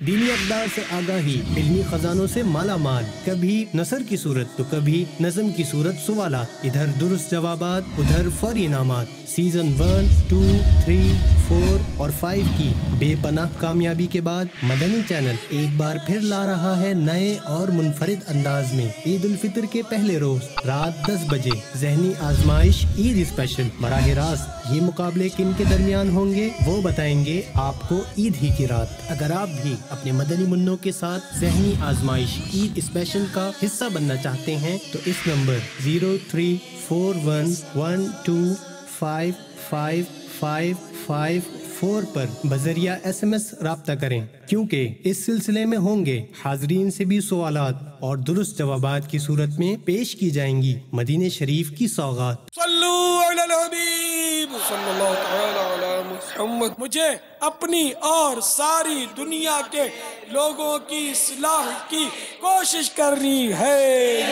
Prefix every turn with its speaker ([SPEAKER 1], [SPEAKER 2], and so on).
[SPEAKER 1] دینی اقدار سے آگاہی، علمی خزانوں سے مالا مال، کبھی نثر کی صورت تو کبھی نظم کی صورت سوالات، ادھر درست جوابات ادھر فوری انعامات۔ سیزن 1، 2، 3، 4 اور 5 کی بے پناہ کامیابی کے بعد مدنی چینل ایک بار پھر لا رہا ہے نئے اور منفرد انداز میں عید الفطر کے پہلے روز رات 10 بجے ذہنی آزمائش عید اسپیشل۔ براہ راست یہ مقابلے کن کے درمیان ہوں گے وہ بتائیں گے آپ کو عید ہی کی رات۔ اگر آپ بھی اپنے مدنی منوں کے ساتھ ذہنی آزمائش عید اسپیشل کا حصہ بننا چاہتے ہیں تو اس نمبر 034112555554 پر بذریعہ SMS رابطہ کریں، کیونکہ اس سلسلے میں ہوں گے حاضرین سے بھی سوالات اور درست جوابات کی صورت میں پیش کی جائیں گی مدینے شریف کی سوغات۔
[SPEAKER 2] صلو علی الحبیب صلی اللہ تعالی علی محمد۔ مجھے اپنی اور ساری دنیا کے لوگوں کی اصلاح کی کوشش کرنی ہے۔